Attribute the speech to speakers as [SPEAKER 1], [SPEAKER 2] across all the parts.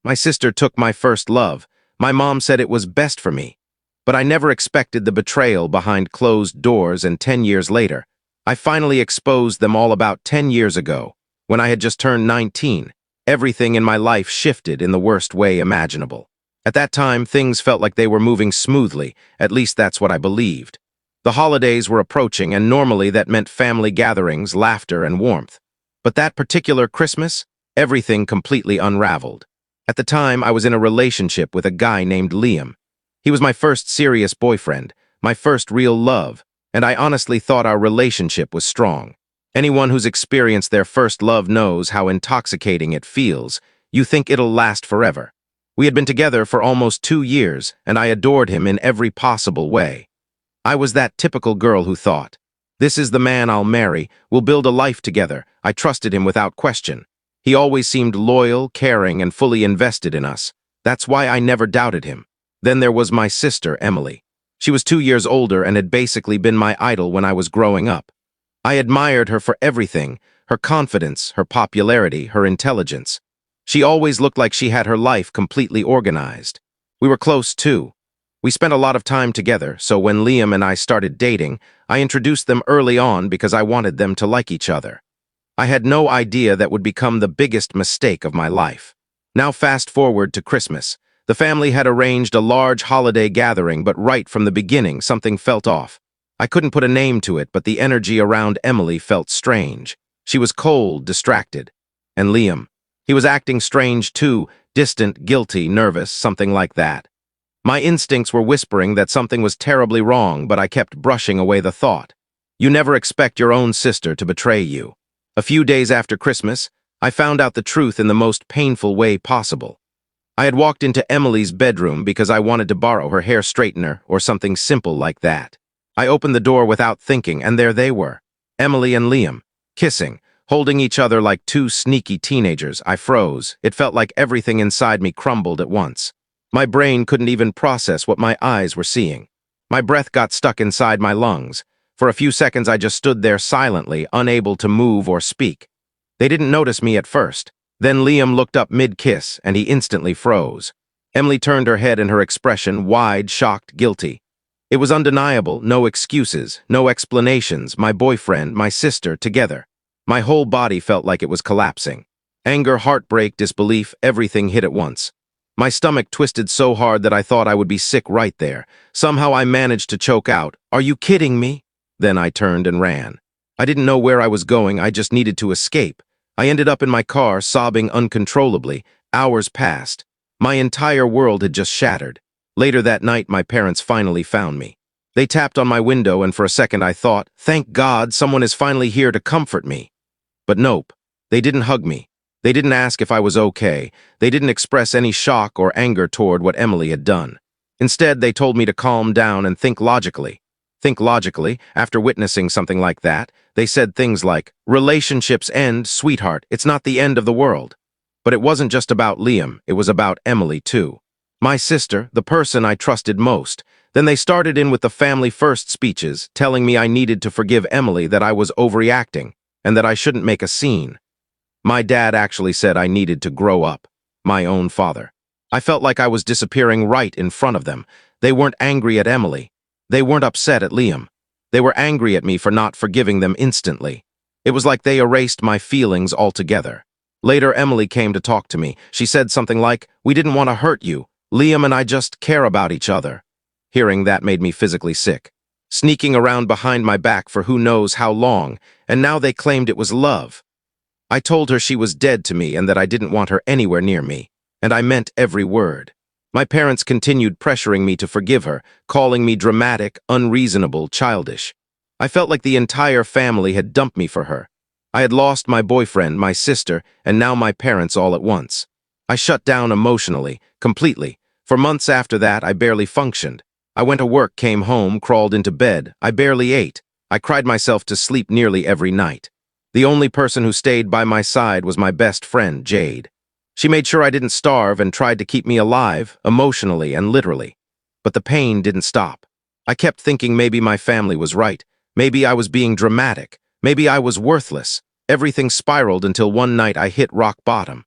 [SPEAKER 1] My sister took my first love. My mom said it was best for me. But I never expected the betrayal behind closed doors, and 10 years later, I finally exposed them all about 10 years ago. When I had just turned 19, everything in my life shifted in the worst way imaginable. At that time, things felt like they were moving smoothly, at least that's what I believed. The holidays were approaching, and normally that meant family gatherings, laughter, and warmth. But that particular Christmas, everything completely unraveled. At the time, I was in a relationship with a guy named Liam. He was my first serious boyfriend, my first real love, and I honestly thought our relationship was strong. Anyone who's experienced their first love knows how intoxicating it feels. You think it'll last forever. We had been together for almost 2 years, and I adored him in every possible way. I was that typical girl who thought, this is the man I'll marry, we'll build a life together. I trusted him without question. He always seemed loyal, caring, and fully invested in us. That's why I never doubted him. Then there was my sister, Emily. She was 2 years older and had basically been my idol when I was growing up. I admired her for everything, her confidence, her popularity, her intelligence. She always looked like she had her life completely organized. We were close, too. We spent a lot of time together, so when Liam and I started dating, I introduced them early on because I wanted them to like each other. I had no idea that would become the biggest mistake of my life. Now fast forward to Christmas. The family had arranged a large holiday gathering, but right from the beginning, something felt off. I couldn't put a name to it, but the energy around Emily felt strange. She was cold, distracted. And Liam. He was acting strange too, distant, guilty, nervous, something like that. My instincts were whispering that something was terribly wrong, but I kept brushing away the thought. You never expect your own sister to betray you. A few days after Christmas, I found out the truth in the most painful way possible. I had walked into Emily's bedroom because I wanted to borrow her hair straightener or something simple like that. I opened the door without thinking, and there they were, Emily and Liam, kissing, holding each other like two sneaky teenagers. I froze. It felt like everything inside me crumbled at once. My brain couldn't even process what my eyes were seeing. My breath got stuck inside my lungs. For a few seconds, I just stood there silently, unable to move or speak. They didn't notice me at first. Then Liam looked up mid-kiss, and he instantly froze. Emily turned her head, and her expression wide, shocked, guilty. It was undeniable, no excuses, no explanations, my boyfriend, my sister, together. My whole body felt like it was collapsing. Anger, heartbreak, disbelief, everything hit at once. My stomach twisted so hard that I thought I would be sick right there. Somehow I managed to choke out, "Are you kidding me?" Then I turned and ran. I didn't know where I was going, I just needed to escape. I ended up in my car, sobbing uncontrollably. Hours passed. My entire world had just shattered. Later that night, my parents finally found me. They tapped on my window, and for a second I thought, thank God, someone is finally here to comfort me. But nope, they didn't hug me. They didn't ask if I was okay. They didn't express any shock or anger toward what Emily had done. Instead, they told me to calm down and think logically. Think logically, after witnessing something like that, they said things like, relationships end, sweetheart, it's not the end of the world. But it wasn't just about Liam, it was about Emily too. My sister, the person I trusted most. Then they started in with the family first speeches, telling me I needed to forgive Emily, that I was overreacting, and that I shouldn't make a scene. My dad actually said I needed to grow up. My own father. I felt like I was disappearing right in front of them. They weren't angry at Emily. They weren't upset at Liam. They were angry at me for not forgiving them instantly. It was like they erased my feelings altogether. Later, Emily came to talk to me. She said something like, we didn't want to hurt you. Liam and I just care about each other. Hearing that made me physically sick. Sneaking around behind my back for who knows how long, and now they claimed it was love. I told her she was dead to me and that I didn't want her anywhere near me, and I meant every word. My parents continued pressuring me to forgive her, calling me dramatic, unreasonable, childish. I felt like the entire family had dumped me for her. I had lost my boyfriend, my sister, and now my parents all at once. I shut down emotionally, completely. For months after that, I barely functioned. I went to work, came home, crawled into bed. I barely ate. I cried myself to sleep nearly every night. The only person who stayed by my side was my best friend, Jade. She made sure I didn't starve and tried to keep me alive, emotionally and literally. But the pain didn't stop. I kept thinking maybe my family was right. Maybe I was being dramatic. Maybe I was worthless. Everything spiraled until one night I hit rock bottom.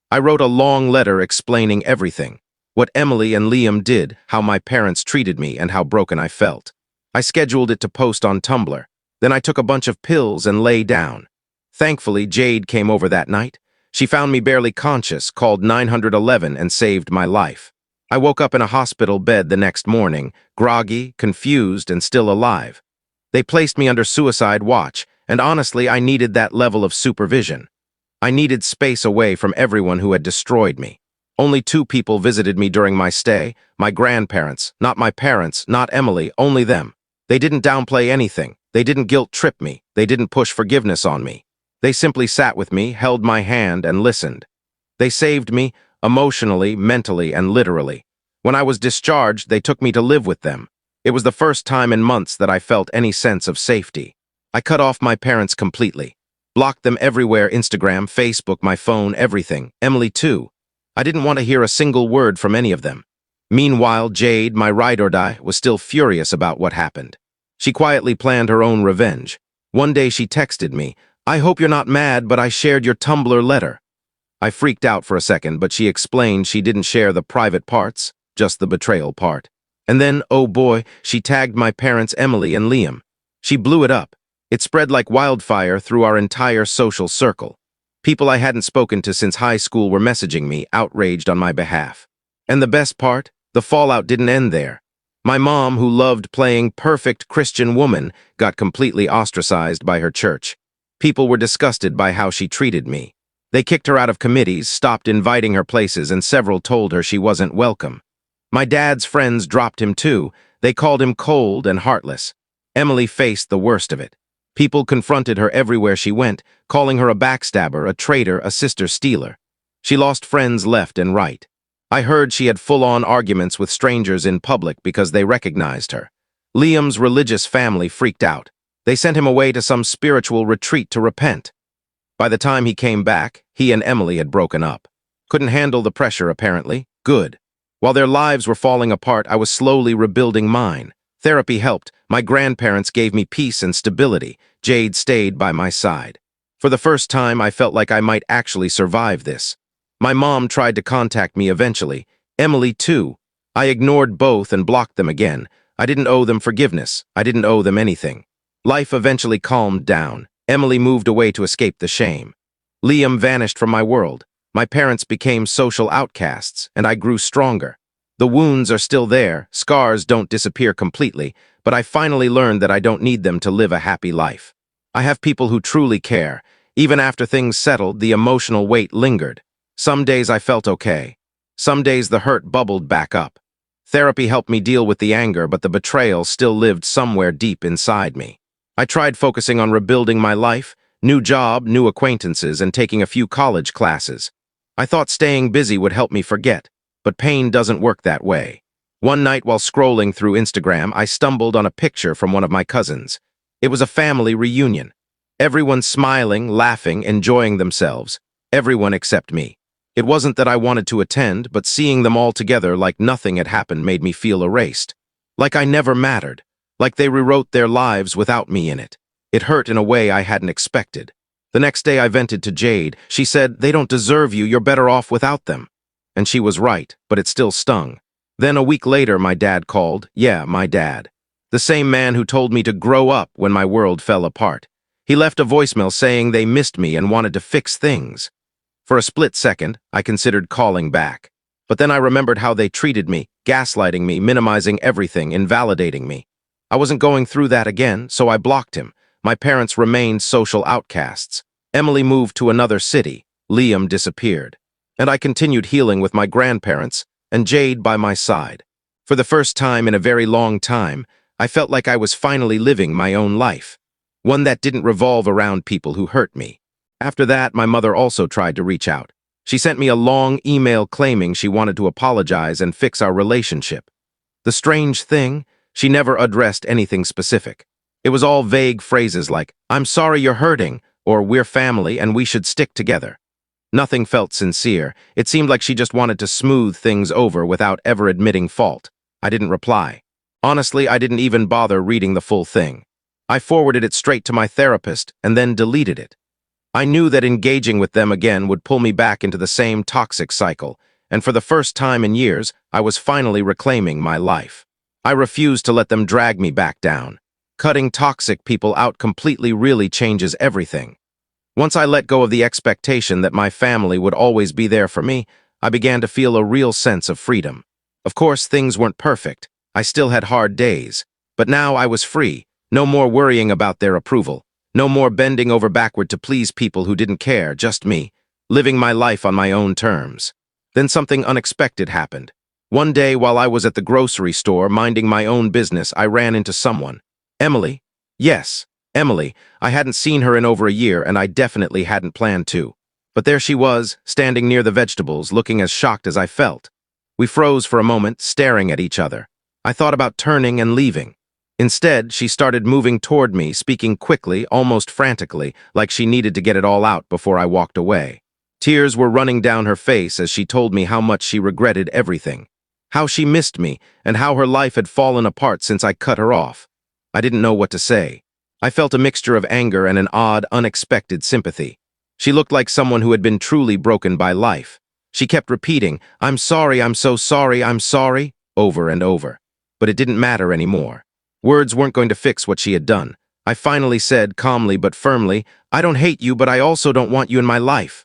[SPEAKER 1] I wrote a long letter explaining everything. What Emily and Liam did, how my parents treated me, and how broken I felt. I scheduled it to post on Tumblr. Then I took a bunch of pills and lay down. Thankfully, Jade came over that night. She found me barely conscious, called 911, and saved my life. I woke up in a hospital bed the next morning, groggy, confused, and still alive. They placed me under suicide watch, and honestly, I needed that level of supervision. I needed space away from everyone who had destroyed me. Only 2 people visited me during my stay, my grandparents, not my parents, not Emily, only them. They didn't downplay anything. They didn't guilt-trip me. They didn't push forgiveness on me. They simply sat with me, held my hand, and listened. They saved me, emotionally, mentally, and literally. When I was discharged, they took me to live with them. It was the first time in months that I felt any sense of safety. I cut off my parents completely. Blocked them everywhere, Instagram, Facebook, my phone, everything. Emily too. I didn't want to hear a single word from any of them. Meanwhile, Jade, my ride or die, was still furious about what happened. She quietly planned her own revenge. One day she texted me, "I hope you're not mad, but I shared your Tumblr letter." I freaked out for a second, but she explained she didn't share the private parts, just the betrayal part. And then, oh boy, she tagged my parents Emily and Liam. She blew it up. It spread like wildfire through our entire social circle. People I hadn't spoken to since high school were messaging me, outraged on my behalf. And the best part? The fallout didn't end there. My mom, who loved playing perfect Christian woman, got completely ostracized by her church. People were disgusted by how she treated me. They kicked her out of committees, stopped inviting her places, and several told her she wasn't welcome. My dad's friends dropped him too. They called him cold and heartless. Emily faced the worst of it. People confronted her everywhere she went, calling her a backstabber, a traitor, a sister stealer. She lost friends left and right. I heard she had full-on arguments with strangers in public because they recognized her. Liam's religious family freaked out. They sent him away to some spiritual retreat to repent. By the time he came back, he and Emily had broken up. Couldn't handle the pressure, apparently. Good. While their lives were falling apart, I was slowly rebuilding mine. Therapy helped. My grandparents gave me peace and stability. Jade stayed by my side. For the first time, I felt like I might actually survive this. My mom tried to contact me eventually. Emily, too. I ignored both and blocked them again. I didn't owe them forgiveness. I didn't owe them anything. Life eventually calmed down. Emily moved away to escape the shame. Liam vanished from my world. My parents became social outcasts, and I grew stronger. The wounds are still there, scars don't disappear completely, but I finally learned that I don't need them to live a happy life. I have people who truly care. Even after things settled, the emotional weight lingered. Some days I felt okay. Some days the hurt bubbled back up. Therapy helped me deal with the anger, but the betrayal still lived somewhere deep inside me. I tried focusing on rebuilding my life, new job, new acquaintances, and taking a few college classes. I thought staying busy would help me forget. But pain doesn't work that way. One night while scrolling through Instagram, I stumbled on a picture from one of my cousins. It was a family reunion. Everyone smiling, laughing, enjoying themselves. Everyone except me. It wasn't that I wanted to attend, but seeing them all together like nothing had happened made me feel erased. Like I never mattered. Like they rewrote their lives without me in it. It hurt in a way I hadn't expected. The next day I vented to Jade. She said, "They don't deserve you, you're better off without them." And she was right, but it still stung. Then a week later, my dad called. Yeah, my dad. The same man who told me to grow up when my world fell apart. He left a voicemail saying they missed me and wanted to fix things. For a split second, I considered calling back. But then I remembered how they treated me, gaslighting me, minimizing everything, invalidating me. I wasn't going through that again, so I blocked him. My parents remained social outcasts. Emily moved to another city. Liam disappeared. And I continued healing with my grandparents, and Jade by my side. For the first time in a very long time, I felt like I was finally living my own life. One that didn't revolve around people who hurt me. After that, my mother also tried to reach out. She sent me a long email claiming she wanted to apologize and fix our relationship. The strange thing, she never addressed anything specific. It was all vague phrases like, "I'm sorry you're hurting," or "We're family and we should stick together." Nothing felt sincere. It seemed like she just wanted to smooth things over without ever admitting fault. I didn't reply. Honestly, I didn't even bother reading the full thing. I forwarded it straight to my therapist and then deleted it. I knew that engaging with them again would pull me back into the same toxic cycle, and for the first time in years, I was finally reclaiming my life. I refused to let them drag me back down. Cutting toxic people out completely really changes everything. Once I let go of the expectation that my family would always be there for me, I began to feel a real sense of freedom. Of course, things weren't perfect. I still had hard days. But now I was free. No more worrying about their approval. No more bending over backward to please people who didn't care, just me, living my life on my own terms. Then something unexpected happened. One day, while I was at the grocery store minding my own business, I ran into someone. Emily? Yes, Emily. I hadn't seen her in over a year, and I definitely hadn't planned to. But there she was, standing near the vegetables, looking as shocked as I felt. We froze for a moment, staring at each other. I thought about turning and leaving. Instead, she started moving toward me, speaking quickly, almost frantically, like she needed to get it all out before I walked away. Tears were running down her face as she told me how much she regretted everything, how she missed me, and how her life had fallen apart since I cut her off. I didn't know what to say. I felt a mixture of anger and an odd, unexpected sympathy. She looked like someone who had been truly broken by life. She kept repeating, "I'm sorry, I'm so sorry, I'm sorry," over and over. But it didn't matter anymore. Words weren't going to fix what she had done. I finally said, calmly but firmly, "I don't hate you, but I also don't want you in my life."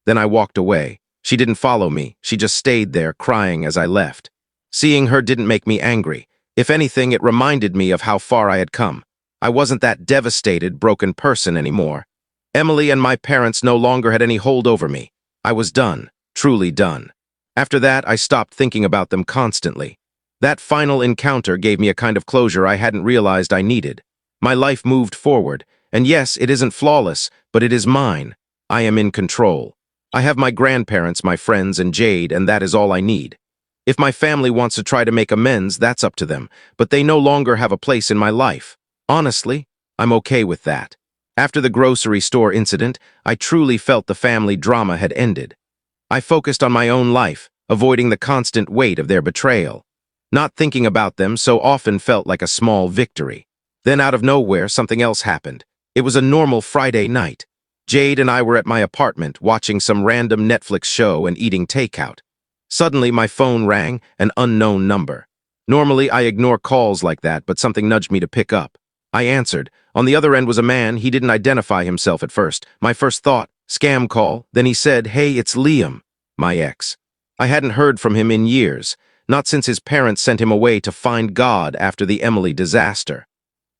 [SPEAKER 1] Then I walked away. She didn't follow me. She just stayed there, crying as I left. Seeing her didn't make me angry. If anything, it reminded me of how far I had come. I wasn't that devastated, broken person anymore. Emily and my parents no longer had any hold over me. I was done, truly done. After that, I stopped thinking about them constantly. That final encounter gave me a kind of closure I hadn't realized I needed. My life moved forward, and yes, it isn't flawless, but it is mine. I am in control. I have my grandparents, my friends, and Jade, and that is all I need. If my family wants to try to make amends, that's up to them, but they no longer have a place in my life. Honestly, I'm okay with that. After the grocery store incident, I truly felt the family drama had ended. I focused on my own life, avoiding the constant weight of their betrayal. Not thinking about them so often felt like a small victory. Then out of nowhere, something else happened. It was a normal Friday night. Jade and I were at my apartment watching some random Netflix show and eating takeout. Suddenly, my phone rang, an unknown number. Normally, I ignore calls like that, but something nudged me to pick up. I answered. On the other end was a man. He didn't identify himself at first. My first thought, scam call. Then he said, "Hey, it's Liam," my ex. I hadn't heard from him in years. Not since his parents sent him away to find God after the Emily disaster.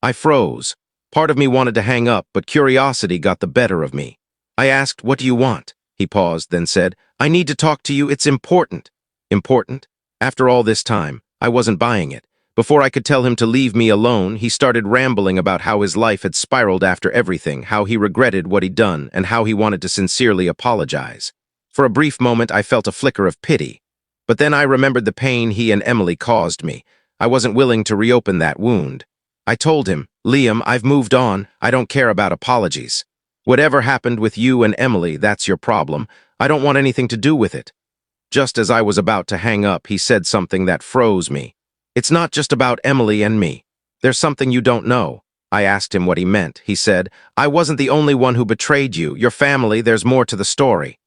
[SPEAKER 1] I froze. Part of me wanted to hang up, but curiosity got the better of me. I asked, "What do you want?" He paused, then said, "I need to talk to you, it's important." Important? After all this time, I wasn't buying it. Before I could tell him to leave me alone, he started rambling about how his life had spiraled after everything, how he regretted what he'd done, and how he wanted to sincerely apologize. For a brief moment, I felt a flicker of pity. But then I remembered the pain he and Emily caused me. I wasn't willing to reopen that wound. I told him, "Liam, I've moved on. I don't care about apologies. Whatever happened with you and Emily, that's your problem. I don't want anything to do with it." Just as I was about to hang up, he said something that froze me. "It's not just about Emily and me. There's something you don't know." I asked him what he meant. He said, "I wasn't the only one who betrayed you. Your family, there's more to the story."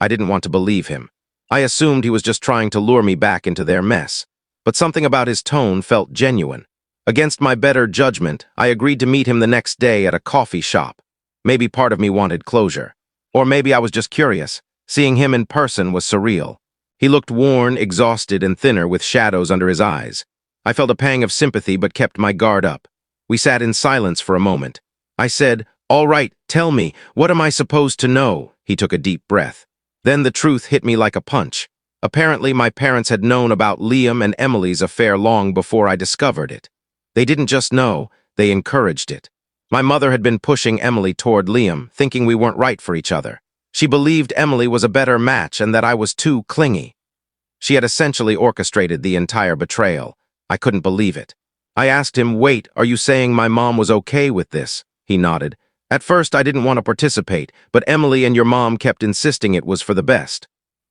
[SPEAKER 1] I didn't want to believe him. I assumed he was just trying to lure me back into their mess. But something about his tone felt genuine. Against my better judgment, I agreed to meet him the next day at a coffee shop. Maybe part of me wanted closure. Or maybe I was just curious. Seeing him in person was surreal. He looked worn, exhausted, and thinner with shadows under his eyes. I felt a pang of sympathy but kept my guard up. We sat in silence for a moment. I said, "All right, tell me, what am I supposed to know?" He took a deep breath. Then the truth hit me like a punch. Apparently, my parents had known about Liam and Emily's affair long before I discovered it. They didn't just know, they encouraged it. My mother had been pushing Emily toward Liam, thinking we weren't right for each other. She believed Emily was a better match and that I was too clingy. She had essentially orchestrated the entire betrayal. I couldn't believe it. I asked him, "Wait, are you saying my mom was okay with this?" He nodded. "At first, I didn't want to participate, but Emily and your mom kept insisting it was for the best."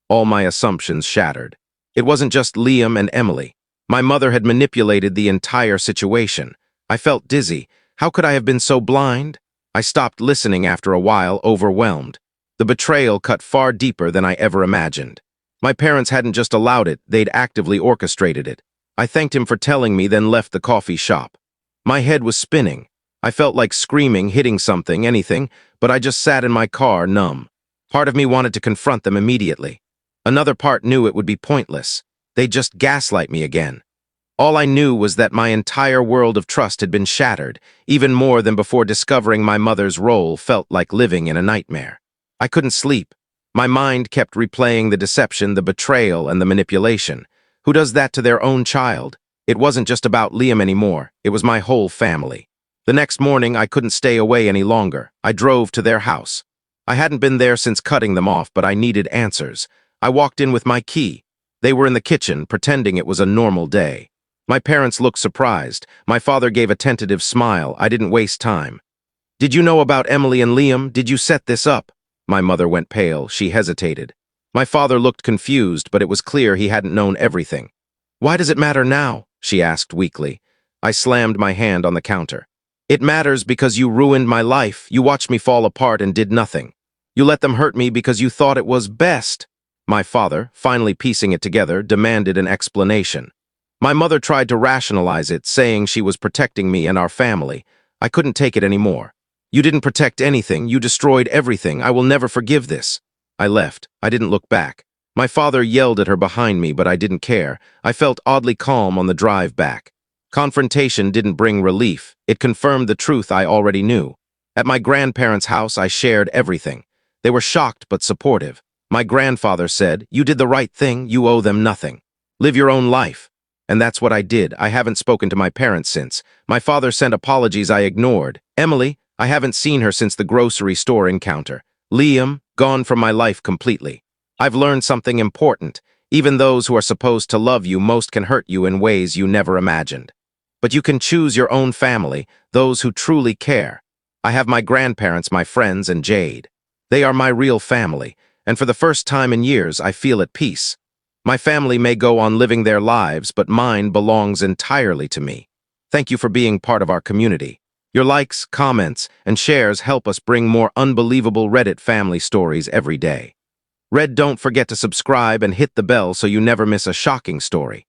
[SPEAKER 1] All my assumptions shattered. It wasn't just Liam and Emily. My mother had manipulated the entire situation. I felt dizzy. How could I have been so blind? I stopped listening after a while, overwhelmed. The betrayal cut far deeper than I ever imagined. My parents hadn't just allowed it, they'd actively orchestrated it. I thanked him for telling me, then left the coffee shop. My head was spinning. I felt like screaming, hitting something, anything, but I just sat in my car, numb. Part of me wanted to confront them immediately. Another part knew it would be pointless. They'd just gaslight me again. All I knew was that my entire world of trust had been shattered, even more than before discovering my mother's role felt like living in a nightmare. I couldn't sleep. My mind kept replaying the deception, the betrayal, and the manipulation. Who does that to their own child? It wasn't just about Liam anymore. It was my whole family. The next morning, I couldn't stay away any longer. I drove to their house. I hadn't been there since cutting them off, but I needed answers. I walked in with my key. They were in the kitchen, pretending it was a normal day. My parents looked surprised. My father gave a tentative smile. I didn't waste time. "Did you know about Emily and Liam? Did you set this up?" My mother went pale. She hesitated. My father looked confused, but it was clear he hadn't known everything. "Why does it matter now?" she asked weakly. I slammed my hand on the counter. "It matters because you ruined my life. You watched me fall apart and did nothing. You let them hurt me because you thought it was best." My father, finally piecing it together, demanded an explanation. My mother tried to rationalize it, saying she was protecting me and our family. I couldn't take it anymore. "You didn't protect anything. You destroyed everything. I will never forgive this." I left. I didn't look back. My father yelled at her behind me, but I didn't care. I felt oddly calm on the drive back. Confrontation didn't bring relief. It confirmed the truth I already knew. At my grandparents' house, I shared everything. They were shocked but supportive. My grandfather said, "You did the right thing. You owe them nothing. Live your own life." And that's what I did. I haven't spoken to my parents since. My father sent apologies I ignored. Emily, I haven't seen her since the grocery store encounter. Liam, gone from my life completely. I've learned something important. Even those who are supposed to love you most can hurt you in ways you never imagined. But you can choose your own family, those who truly care. I have my grandparents, my friends, and Jade. They are my real family, and for the first time in years, I feel at peace. My family may go on living their lives, but mine belongs entirely to me. Thank you for being part of our community. Your likes, comments, and shares help us bring more unbelievable Reddit family stories every day. Don't forget to subscribe and hit the bell so you never miss a shocking story.